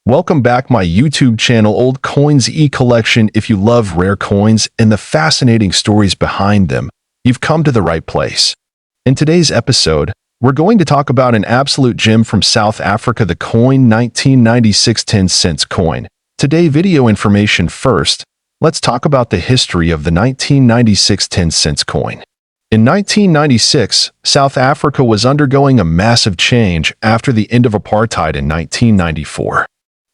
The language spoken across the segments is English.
Welcome back my YouTube channel Old Coins E-Collection. If you love rare coins and the fascinating stories behind them, you've come to the right place. In today's episode, we're going to talk about an absolute gem from South Africa, the coin 1996 10-cent coin. Today video information first, let's talk about the history of the 1996 10-cent coin. In 1996, South Africa was undergoing a massive change after the end of apartheid in 1994.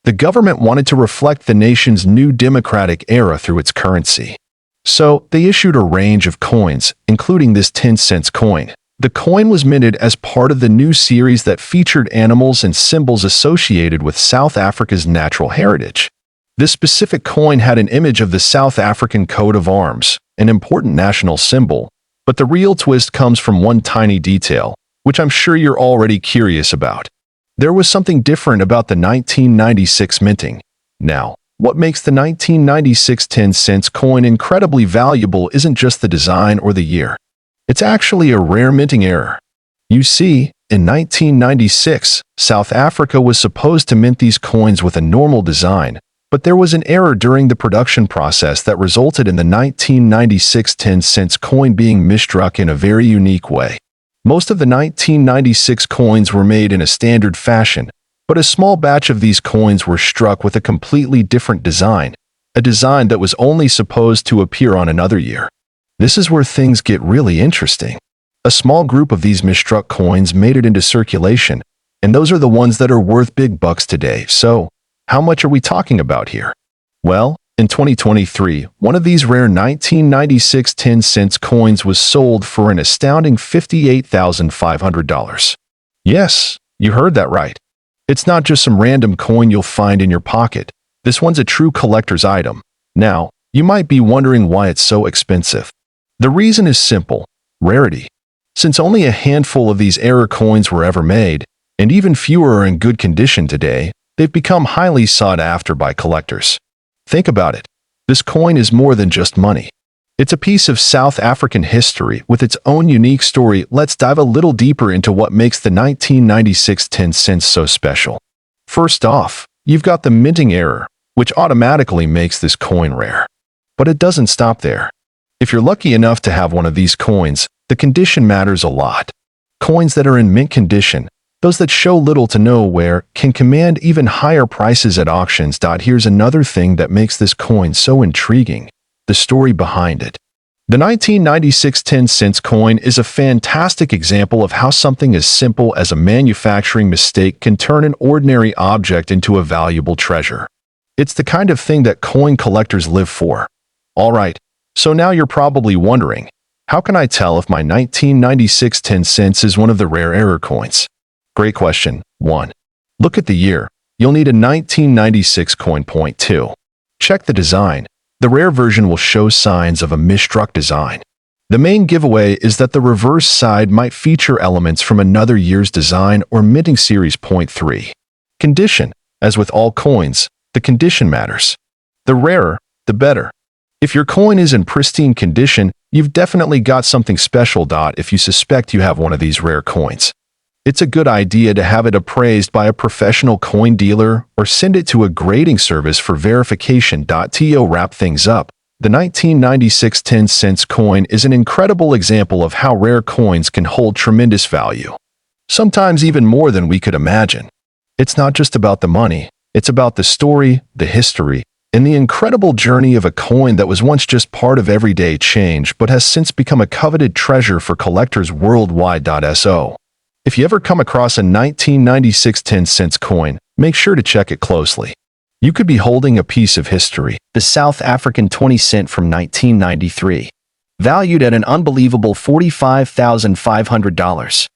The government wanted to reflect the nation's new democratic era through its currency. So, they issued a range of coins, including this 10-cent coin. The coin was minted as part of the new series that featured animals and symbols associated with South Africa's natural heritage. This specific coin had an image of the South African coat of arms, an important national symbol. But the real twist comes from one tiny detail, which I'm sure you're already curious about. There was something different about the 1996 minting. Now, what makes the 1996 10-cent coin incredibly valuable isn't just the design or the year. It's actually a rare minting error. You see, in 1996, South Africa was supposed to mint these coins with a normal design, but there was an error during the production process that resulted in the 1996 10-cent coin being misstruck in a very unique way. Most of the 1996 coins were made in a standard fashion, but a small batch of these coins were struck with a completely different design, a design that was only supposed to appear on another year. This is where things get really interesting. A small group of these misstruck coins made it into circulation, and those are the ones that are worth big bucks today. So, how much are we talking about here? Well, in 2023, one of these rare 1996 10-cent coins was sold for an astounding $58,500. Yes, you heard that right. It's not just some random coin you'll find in your pocket. This one's a true collector's item. Now, you might be wondering why it's so expensive. The reason is simple: rarity. Since only a handful of these error coins were ever made, and even fewer are in good condition today, they've become highly sought after by collectors. Think about it. This coin is more than just money. It's a piece of South African history with its own unique story. Let's dive a little deeper into what makes the 1996 10-cent so special. First off, you've got the minting error, which automatically makes this coin rare. But it doesn't stop there. If you're lucky enough to have one of these coins, the condition matters a lot. Coins that are in mint condition, those that show little to no wear, can command even higher prices at auctions. Here's another thing that makes this coin so intriguing: the story behind it. The 1996 10-cent coin is a fantastic example of how something as simple as a manufacturing mistake can turn an ordinary object into a valuable treasure. It's the kind of thing that coin collectors live for. Alright, so now you're probably wondering, how can I tell if my 1996 10 cents is one of the rare error coins? Great question. 1. Look at the year. You'll need a 1996 coin. Point 2. Check the design. The rare version will show signs of a misstruck design. The main giveaway is that the reverse side might feature elements from another year's design or minting series. Point 3. Condition. As with all coins, the condition matters. The rarer, the better. If your coin is in pristine condition, you've definitely got something special. If you suspect you have one of these rare coins, it's a good idea to have it appraised by a professional coin dealer or send it to a grading service for verification. To wrap things up, the 1996 10-cent coin is an incredible example of how rare coins can hold tremendous value. Sometimes even more than we could imagine. It's not just about the money, it's about the story, the history, and the incredible journey of a coin that was once just part of everyday change but has since become a coveted treasure for collectors worldwide. So, if you ever come across a 1996 10-cent coin, make sure to check it closely. You could be holding a piece of history. The South African 20 cent from 1993, valued at an unbelievable $45,500.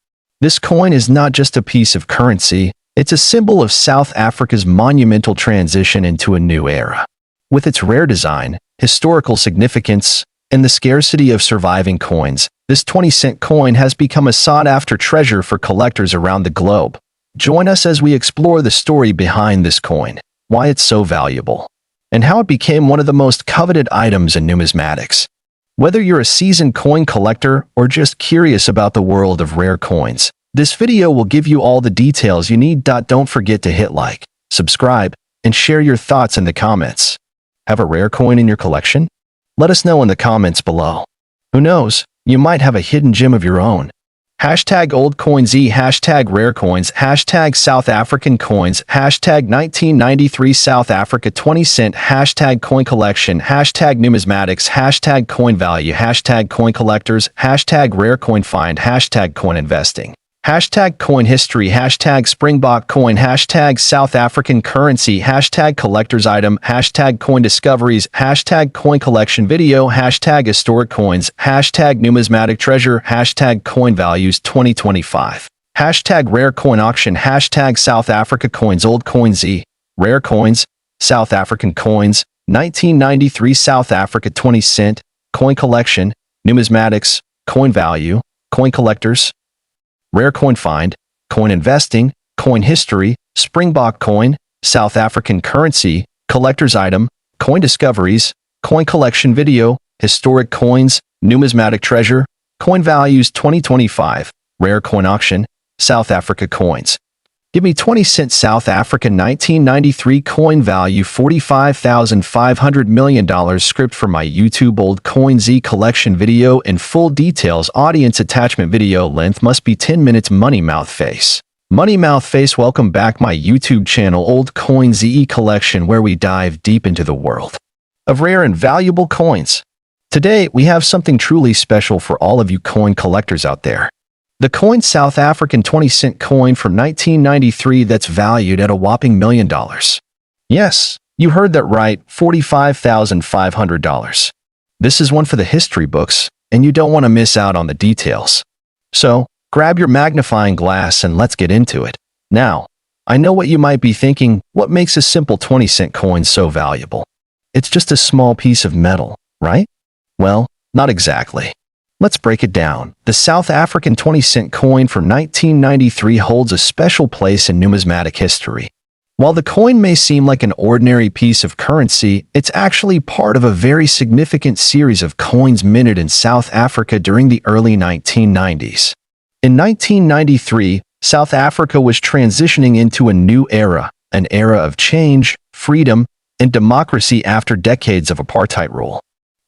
This coin is not just a piece of currency, it's a symbol of South Africa's monumental transition into a new era. With its rare design, historical significance, and the scarcity of surviving coins, this 20-cent coin has become a sought-after treasure for collectors around the globe. Join us as we explore the story behind this coin, why it's so valuable, and how it became one of the most coveted items in numismatics. Whether you're a seasoned coin collector or just curious about the world of rare coins, this video will give you all the details you need. Don't forget to hit like, subscribe, and share your thoughts in the comments. Have a rare coin in your collection? Let us know in the comments below. Who knows, you might have a hidden gem of your own. Hashtag old coins e, hashtag rare coins, hashtag South African coins, hashtag 1993 South Africa 20 cent, hashtag coin collection, hashtag numismatics, hashtag coin value, hashtag coin collectors, hashtag rare coin find, hashtag coin investing. Hashtag coin history, hashtag Springbok coin, hashtag South African currency, hashtag collector's item, hashtag coin discoveries, hashtag coin collection video, hashtag historic coins, hashtag numismatic treasure, hashtag coin values 2025. Hashtag rare coin auction, hashtag South Africa coins, old coins e, rare coins, South African coins, 1993 South Africa 20 cent, coin collection, numismatics, coin value, coin collectors, rare coin find, coin investing, coin history, Springbok coin, South African currency, collector's item, coin discoveries, coin collection video, historic coins, numismatic treasure, coin values 2025, rare coin auction, South Africa coins. Give me 20 cent South African 1993 coin value $45,500 million script for my YouTube old coin Z collection video in full details. Audience attachment video length must be 10 minutes. Money mouth face. Money mouth face. Welcome back my YouTube channel old coin ZE collection where we dive deep into the world of rare and valuable coins. Today we have something truly special for all of you coin collectors out there. The coin South African 20 cent coin from 1993 that's valued at a whopping $1 million. Yes, you heard that right, $45,500. This is one for the history books, and you don't want to miss out on the details. So, grab your magnifying glass and let's get into it. Now, I know what you might be thinking, what makes a simple 20 cent coin so valuable? It's just a small piece of metal, right? Well, not exactly. Let's break it down. The South African 20 cent coin from 1993 holds a special place in numismatic history. While the coin may seem like an ordinary piece of currency, it's actually part of a very significant series of coins minted in South Africa during the early 1990s. In 1993, South Africa was transitioning into a new era, an era of change, freedom, and democracy after decades of apartheid rule.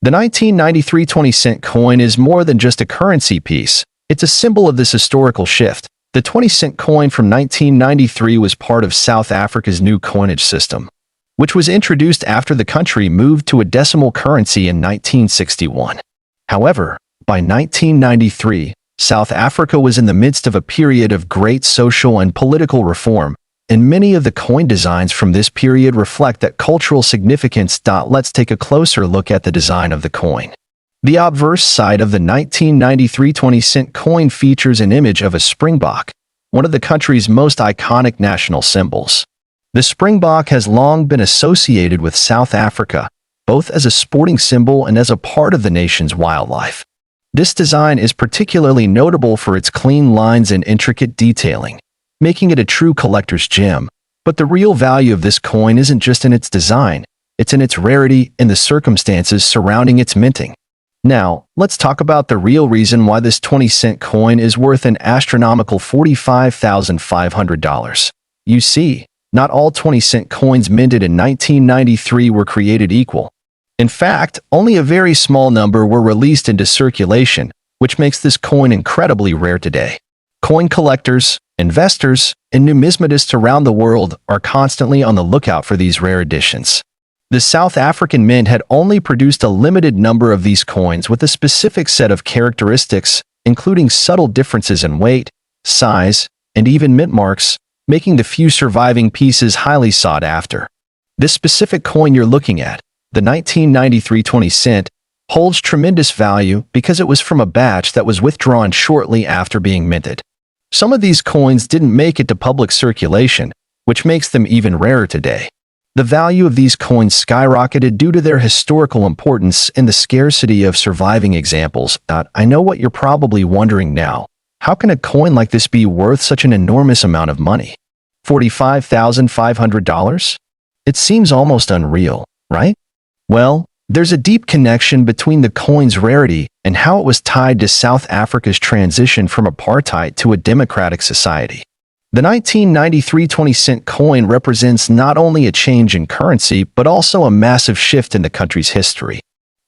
The 1993 20 cent coin is more than just a currency piece. It's a symbol of this historical shift. The 20 cent coin from 1993 was part of South Africa's new coinage system, which was introduced after the country moved to a decimal currency in 1961. However, by 1993, South Africa was in the midst of a period of great social and political reform, and many of the coin designs from this period reflect that cultural significance. Let's take a closer look at the design of the coin. The obverse side of the 1993 20 cent coin features an image of a springbok, one of the country's most iconic national symbols. The springbok has long been associated with South Africa, both as a sporting symbol and as a part of the nation's wildlife. This design is particularly notable for its clean lines and intricate detailing, making it a true collector's gem. But the real value of this coin isn't just in its design, it's in its rarity and the circumstances surrounding its minting. Now, let's talk about the real reason why this 20 cent coin is worth an astronomical $45,500. You see, not all 20 cent coins minted in 1993 were created equal. In fact, only a very small number were released into circulation, which makes this coin incredibly rare today. Coin collectors, investors, and numismatists around the world are constantly on the lookout for these rare editions. The South African Mint had only produced a limited number of these coins with a specific set of characteristics, including subtle differences in weight, size, and even mint marks, making the few surviving pieces highly sought after. This specific coin you're looking at, the 1993 20 cent, holds tremendous value because it was from a batch that was withdrawn shortly after being minted. Some of these coins didn't make it to public circulation, which makes them even rarer today. The value of these coins skyrocketed due to their historical importance and the scarcity of surviving examples. I know what you're probably wondering now. How can a coin like this be worth such an enormous amount of money? $45,500? It seems almost unreal, right? Well, there's a deep connection between the coin's rarity and how it was tied to South Africa's transition from apartheid to a democratic society. The 1993 20-cent coin represents not only a change in currency, but also a massive shift in the country's history.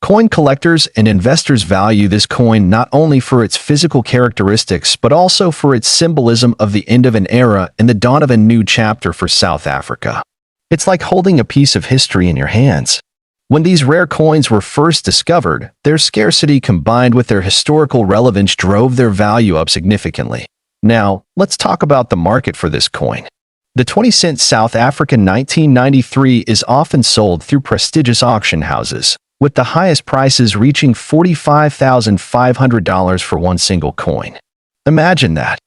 Coin collectors and investors value this coin not only for its physical characteristics, but also for its symbolism of the end of an era and the dawn of a new chapter for South Africa. It's like holding a piece of history in your hands. When these rare coins were first discovered, their scarcity combined with their historical relevance drove their value up significantly. Now, let's talk about the market for this coin. The 20-cent South African 1993 is often sold through prestigious auction houses, with the highest prices reaching $45,500 for one single coin. Imagine that.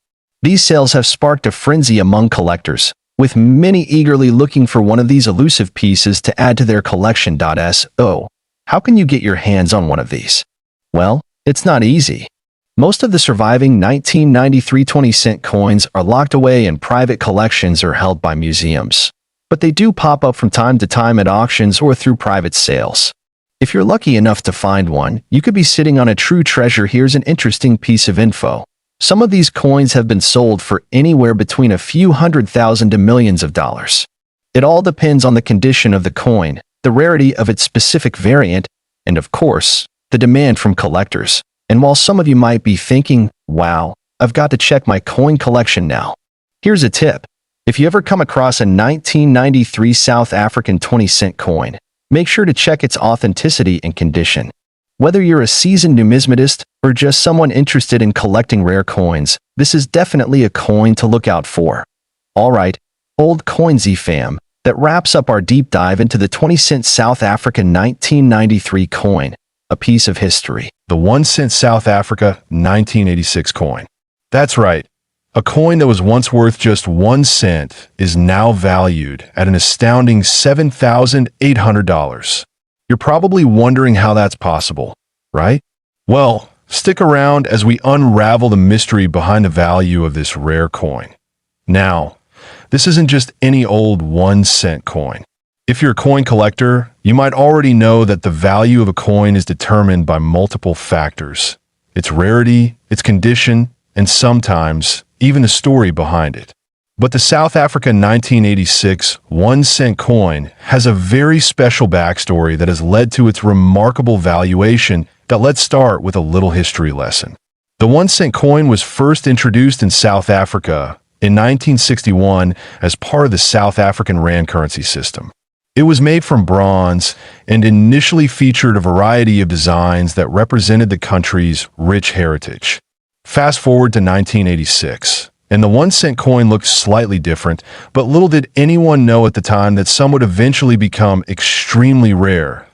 These sales have sparked a frenzy among collectors, with many eagerly looking for one of these elusive pieces to add to their collection. So, how can you get your hands on one of these? Well, it's not easy. Most of the surviving 1993 20-cent coins are locked away in private collections or held by museums, but they do pop up from time to time at auctions or through private sales. If you're lucky enough to find one, you could be sitting on a true treasure. Here's an interesting piece of info. Some of these coins have been sold for anywhere between a few $100,000 to millions of dollars. It all depends on the condition of the coin, the rarity of its specific variant, and of course, the demand from collectors. And while some of you might be thinking, wow, I've got to check my coin collection now, here's a tip. If you ever come across a 1993 South African 20-cent coin, make sure to check its authenticity and condition. Whether you're a seasoned numismatist or just someone interested in collecting rare coins, this is definitely a coin to look out for. Alright, old Coinsy fam, that wraps up our deep dive into the 20-cent South African 1993 coin, a piece of history. The 1-cent South Africa 1986 coin. That's right. A coin that was once worth just 1 cent is now valued at an astounding $7,800. You're probably wondering how that's possible, right? Well, stick around as we unravel the mystery behind the value of this rare coin. Now, this isn't just any old 1-cent coin. If you're a coin collector, you might already know that the value of a coin is determined by multiple factors: its rarity, its condition, and sometimes even the story behind it. But the South Africa 1986 1-cent coin has a very special backstory that has led to its remarkable valuation. Let's start with a little history lesson. The 1-cent coin was first introduced in South Africa in 1961 as part of the South African rand currency system. It was made from bronze and initially featured a variety of designs that represented the country's rich heritage. Fast forward to 1986, and the 1-cent coin looked slightly different, but little did anyone know at the time that some would eventually become extremely rare.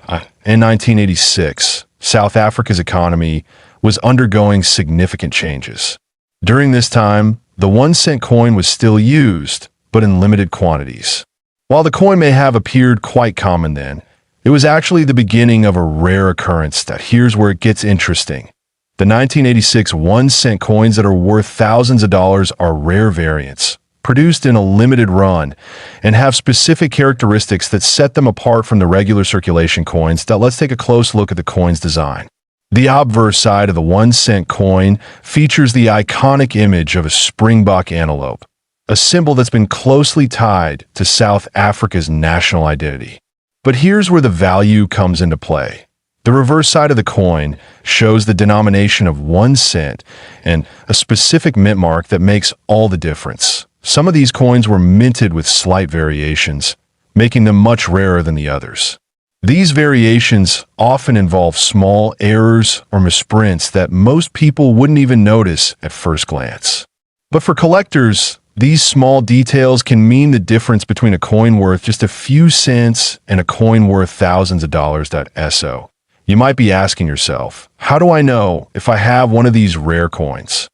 In 1986, South Africa's economy was undergoing significant changes. During this time, the 1-cent coin was still used, but in limited quantities. While the coin may have appeared quite common then, it was actually the beginning of a rare occurrence. Here's where it gets interesting. The 1986 1-cent coins that are worth thousands of dollars are rare variants, produced in a limited run, and have specific characteristics that set them apart from the regular circulation coins. Let's take a close look at the coin's design. The obverse side of the 1-cent coin features the iconic image of a springbok antelope, a symbol that's been closely tied to South Africa's national identity. But here's where the value comes into play. The reverse side of the coin shows the denomination of 1 cent and a specific mint mark that makes all the difference. Some of these coins were minted with slight variations, making them much rarer than the others. These variations often involve small errors or misprints that most people wouldn't even notice at first glance. But for collectors, these small details can mean the difference between a coin worth just a few cents and a coin worth thousands of dollars. So, you might be asking yourself, how do I know if I have one of these rare coins?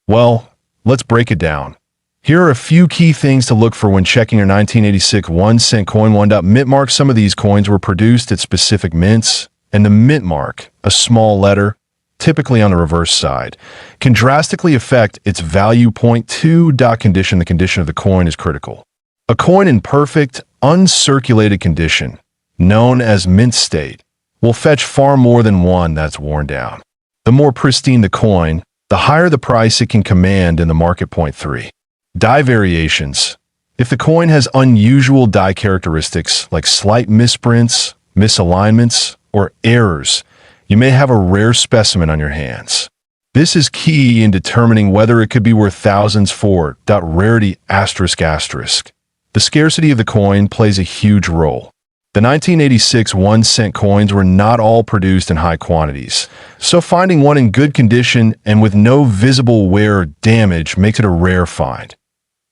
Well, let's break it down. Here are a few key things to look for when checking your 1986 1-cent coin. 1. Mint mark. Some of these coins were produced at specific mints, and the mint mark, a small letter, typically on the reverse side, can drastically affect its value. 2. Condition. The condition of the coin is critical. A coin in perfect, uncirculated condition, known as mint state, will fetch far more than one that's worn down. The more pristine the coin, the higher the price it can command in the market. 3. Die variations. If the coin has unusual die characteristics like slight misprints, misalignments, or errors, you may have a rare specimen on your hands. This is key in determining whether it could be worth thousands for rarity ***. The scarcity of the coin plays a huge role. The 1986 1-cent coins were not all produced in high quantities, so finding one in good condition and with no visible wear or damage makes it a rare find.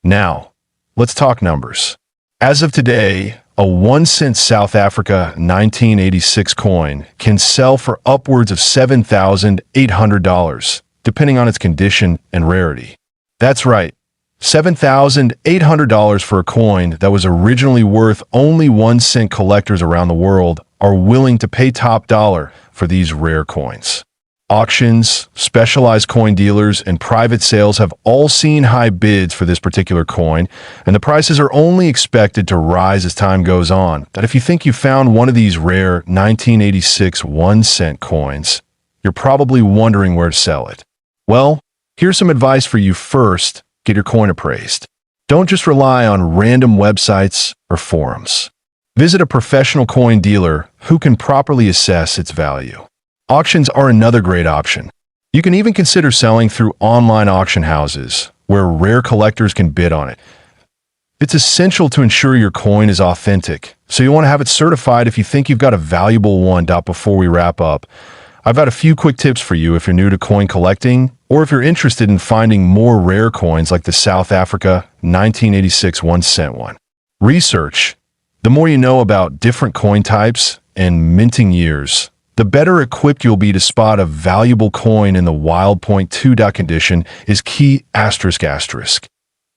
Now, let's talk numbers. As of today, a 1-cent South Africa 1986 coin can sell for upwards of $7,800, depending on its condition and rarity. That's right, $7,800 for a coin that was originally worth only 1 cent. Collectors around the world are willing to pay top dollar for these rare coins. Auctions, specialized coin dealers, and private sales have all seen high bids for this particular coin, and the prices are only expected to rise as time goes on. That if you think you found one of these rare 1986 1-cent coins, you're probably wondering where to sell it. Well, here's some advice for you. First, get your coin appraised. Don't just rely on random websites or forums. Visit a professional coin dealer who can properly assess its value. Auctions are another great option. You can even consider selling through online auction houses, where rare collectors can bid on it. It's essential to ensure your coin is authentic, so you want to have it certified if you think you've got a valuable one. Before we wrap up, I've got a few quick tips for you if you're new to coin collecting, or if you're interested in finding more rare coins like the South Africa 1986 1-cent one. Research. The more you know about different coin types and minting years, the better equipped you'll be to spot a valuable coin in the wild. Point 2. Condition is key ***.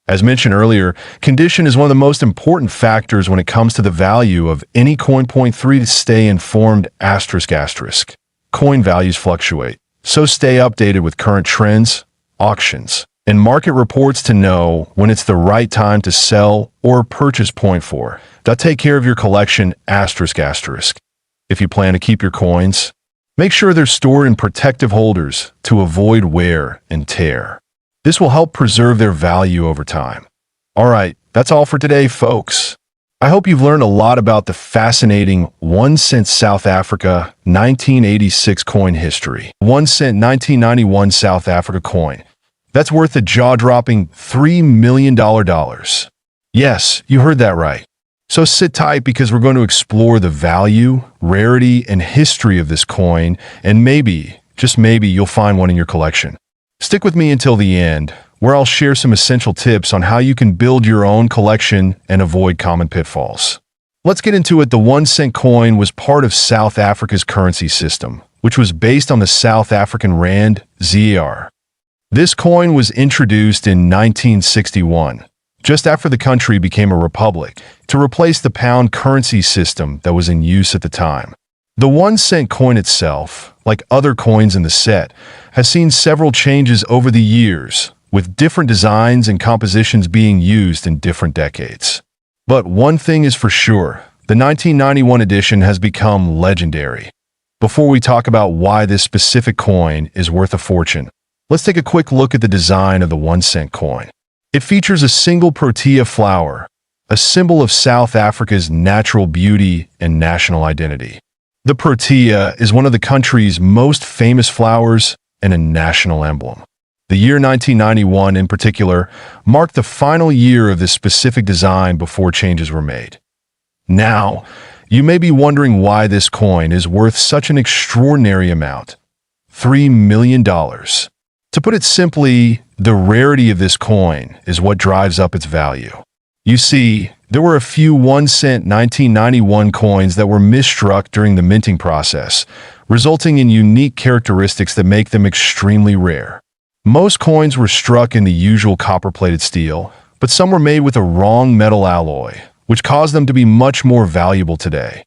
As mentioned earlier, condition is one of the most important factors when it comes to the value of any coin. Point 3. To stay informed ***. Coin values fluctuate, so stay updated with current trends, auctions, and market reports to know when it's the right time to sell or purchase. Point 4. Take care of your collection ***. If you plan to keep your coins, make sure they're stored in protective holders to avoid wear and tear. This will help preserve their value over time. Alright, that's all for today, folks. I hope you've learned a lot about the fascinating 1-cent South Africa 1986 coin history. 1-cent 1991 South Africa coin. That's worth a jaw-dropping $3 million. Yes, you heard that right. So sit tight because we're going to explore the value, rarity, and history of this coin, and maybe, just maybe, you'll find one in your collection. Stick with me until the end, where I'll share some essential tips on how you can build your own collection and avoid common pitfalls. Let's get into it. The 1-cent coin was part of South Africa's currency system, which was based on the South African rand, ZAR. This coin was introduced in 1961. Just after the country became a republic, to replace the pound currency system that was in use at the time. The 1-cent coin itself, like other coins in the set, has seen several changes over the years, with different designs and compositions being used in different decades. But one thing is for sure, the 1991 edition has become legendary. Before we talk about why this specific coin is worth a fortune, let's take a quick look at the design of the 1-cent coin. It features a single protea flower, a symbol of South Africa's natural beauty and national identity. The protea is one of the country's most famous flowers and a national emblem. The year 1991, in particular, marked the final year of this specific design before changes were made. Now, you may be wondering why this coin is worth such an extraordinary amount, $3 million. To put it simply, the rarity of this coin is what drives up its value. You see, there were a few 1-cent 1991 coins that were misstruck during the minting process, resulting in unique characteristics that make them extremely rare. Most coins were struck in the usual copper-plated steel, but some were made with a wrong metal alloy, which caused them to be much more valuable today.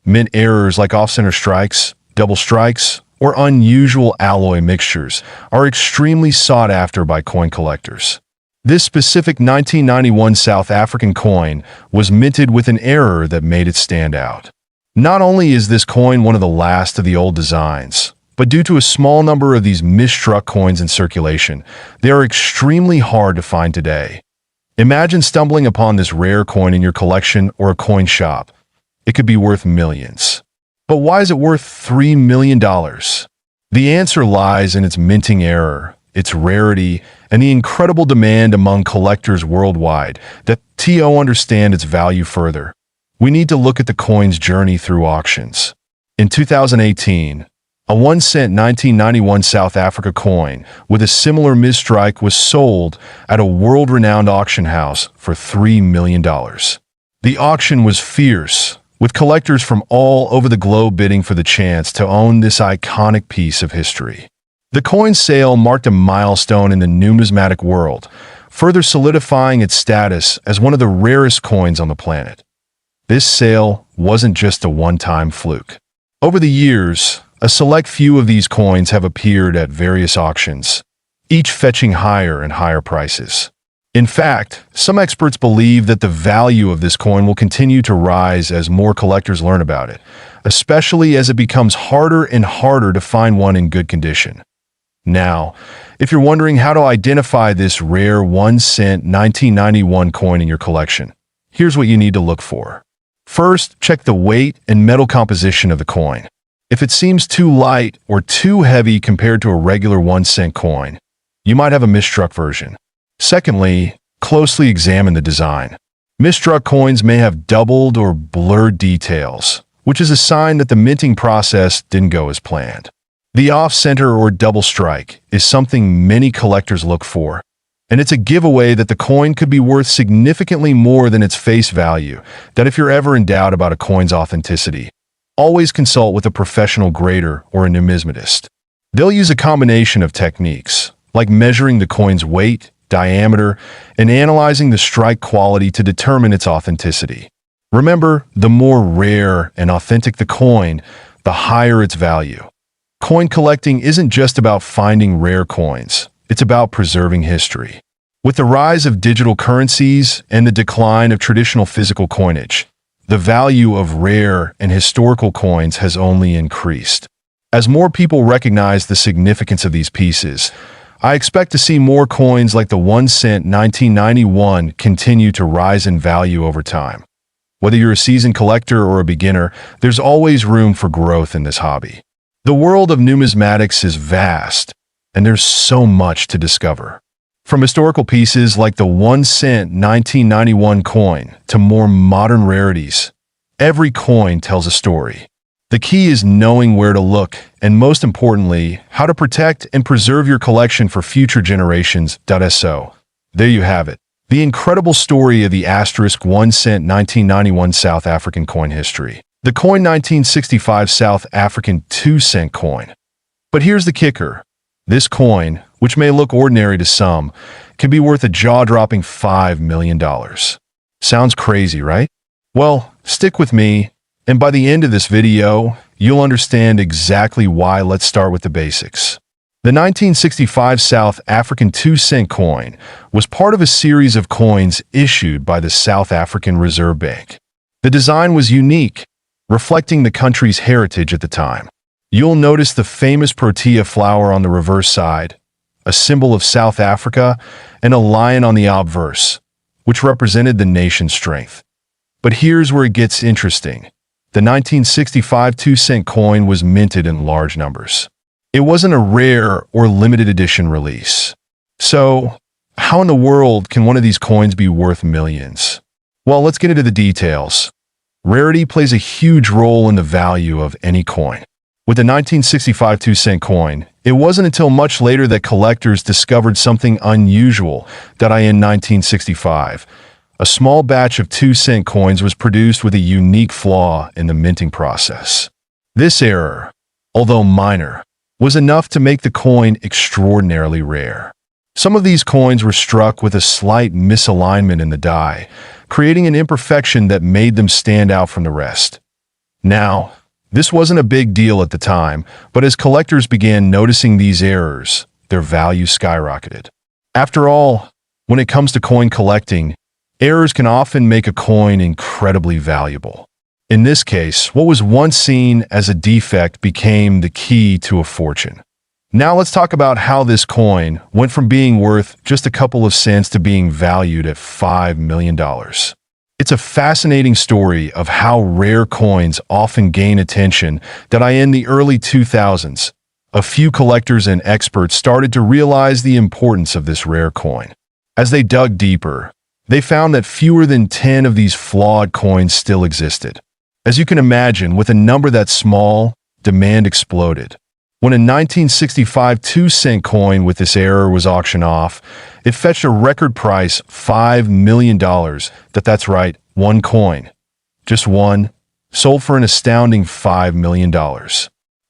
Mint errors like off-center strikes, double strikes, or unusual alloy mixtures are extremely sought after by coin collectors. This specific 1991 South African coin was minted with an error that made it stand out. Not only is this coin one of the last of the old designs, but due to a small number of these misstruck coins in circulation, they are extremely hard to find today. Imagine stumbling upon this rare coin in your collection or a coin shop. It could be worth millions. But why is it worth $3 million? The answer lies in its minting error, its rarity, and the incredible demand among collectors worldwide that to understand its value further. We need to look at the coin's journey through auctions. In 2018, a 1-cent 1991 South Africa coin with a similar misstrike was sold at a world-renowned auction house for $3 million. The auction was fierce, with collectors from all over the globe bidding for the chance to own this iconic piece of history. The coin's sale marked a milestone in the numismatic world, further solidifying its status as one of the rarest coins on the planet. This sale wasn't just a one-time fluke. Over the years, a select few of these coins have appeared at various auctions, each fetching higher and higher prices. In fact, some experts believe that the value of this coin will continue to rise as more collectors learn about it, especially as it becomes harder and harder to find one in good condition. Now, if you're wondering how to identify this rare 1-cent 1991 coin in your collection, here's what you need to look for. First, check the weight and metal composition of the coin. If it seems too light or too heavy compared to a regular 1-cent coin, you might have a misstruck version. Secondly, closely examine the design. Misstruck coins may have doubled or blurred details, which is a sign that the minting process didn't go as planned. The off-center or double strike is something many collectors look for, and it's a giveaway that the coin could be worth significantly more than its face value. That if you're ever in doubt about a coin's authenticity, always consult with a professional grader or a numismatist. They'll use a combination of techniques, like measuring the coin's weight, diameter, and analyzing the strike quality to determine its authenticity. Remember, the more rare and authentic the coin, the higher its value. Coin collecting isn't just about finding rare coins, it's about preserving history. With the rise of digital currencies and the decline of traditional physical coinage, the value of rare and historical coins has only increased. As more people recognize the significance of these pieces, I expect to see more coins like the 1-cent 1991 continue to rise in value over time. Whether you're a seasoned collector or a beginner, there's always room for growth in this hobby. The world of numismatics is vast, and there's so much to discover. From historical pieces like the 1-cent 1991 coin to more modern rarities, every coin tells a story. The key is knowing where to look, and most importantly, how to protect and preserve your collection for future generations. So, there you have it, the incredible story of the * 1-cent 1991 South African coin history. The coin 1965 South African 2-cent coin. But here's the kicker. This coin, which may look ordinary to some, can be worth a jaw-dropping $5 million. Sounds crazy, right? Well, stick with me, and by the end of this video, you'll understand exactly why. Let's start with the basics. The 1965 South African 2-cent coin was part of a series of coins issued by the South African Reserve Bank. The design was unique, reflecting the country's heritage at the time. You'll notice the famous protea flower on the reverse side, a symbol of South Africa, and a lion on the obverse, which represented the nation's strength. But here's where it gets interesting. The 1965 2-cent coin was minted in large numbers. It wasn't a rare or limited edition release. So, how in the world can one of these coins be worth millions? Well, let's get into the details. Rarity plays a huge role in the value of any coin. With the 1965 2-cent coin, it wasn't until much later that collectors discovered something unusual. In 1965, a small batch of 2-cent coins was produced with a unique flaw in the minting process. This error, although minor, was enough to make the coin extraordinarily rare. Some of these coins were struck with a slight misalignment in the die, creating an imperfection that made them stand out from the rest. Now, this wasn't a big deal at the time, but as collectors began noticing these errors, their value skyrocketed. After all, when it comes to coin collecting, errors can often make a coin incredibly valuable. In this case, what was once seen as a defect became the key to a fortune. Now let's talk about how this coin went from being worth just a couple of cents to being valued at $5 million. It's a fascinating story of how rare coins often gain attention that in the early 2000s, a few collectors and experts started to realize the importance of this rare coin. As they dug deeper, they found that fewer than 10 of these flawed coins still existed. As you can imagine, with a number that small, demand exploded. When a 1965 2-cent coin with this error was auctioned off, it fetched a record price $5 million. That's right, one coin. Just one, sold for an astounding $5 million.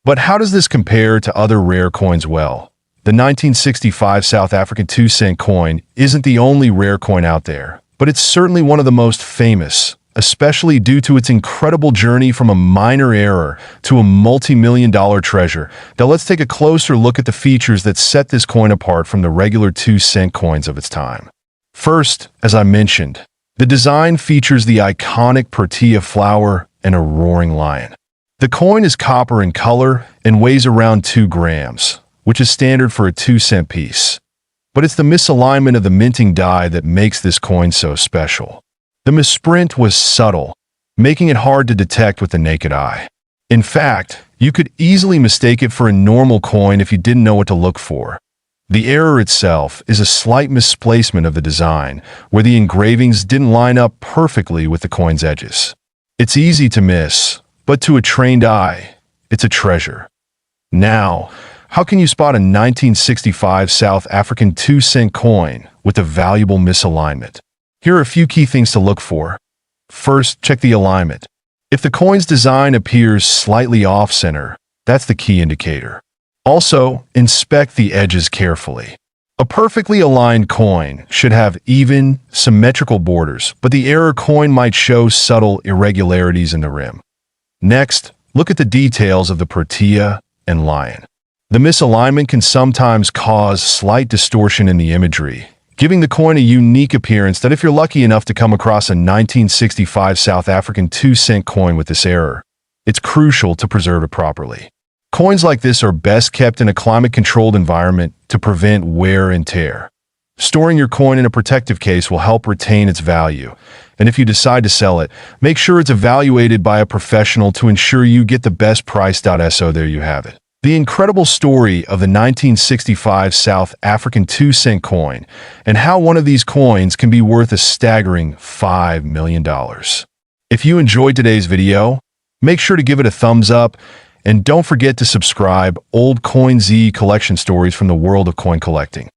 But how does this compare to other rare coins? Well, the 1965 South African 2-cent coin isn't the only rare coin out there, but it's certainly one of the most famous, especially due to its incredible journey from a minor error to a multi-million-dollar treasure. Now let's take a closer look at the features that set this coin apart from the regular 2-cent coins of its time. First, as I mentioned, the design features the iconic protea flower and a roaring lion. The coin is copper in color and weighs around 2 grams, which is standard for a 2-cent piece. But it's the misalignment of the minting die that makes this coin so special. The misprint was subtle, making it hard to detect with the naked eye. In fact, you could easily mistake it for a normal coin if you didn't know what to look for. The error itself is a slight misplacement of the design, where the engravings didn't line up perfectly with the coin's edges. It's easy to miss, but to a trained eye, it's a treasure. Now, how can you spot a 1965 South African 2-cent coin with a valuable misalignment? Here are a few key things to look for. First, check the alignment. If the coin's design appears slightly off-center, that's the key indicator. Also, inspect the edges carefully. A perfectly aligned coin should have even, symmetrical borders, but the error coin might show subtle irregularities in the rim. Next, look at the details of the protea and lion. The misalignment can sometimes cause slight distortion in the imagery, giving the coin a unique appearance that if you're lucky enough to come across a 1965 South African 2-cent coin with this error, it's crucial to preserve it properly. Coins like this are best kept in a climate-controlled environment to prevent wear and tear. Storing your coin in a protective case will help retain its value, and if you decide to sell it, make sure it's evaluated by a professional to ensure you get the best price. So there you have it. The incredible story of the 1965 South African 2-cent coin and how one of these coins can be worth a staggering $5 million. If you enjoyed today's video, make sure to give it a thumbs up and don't forget to subscribe. Old Coin Z collection stories from the world of coin collecting.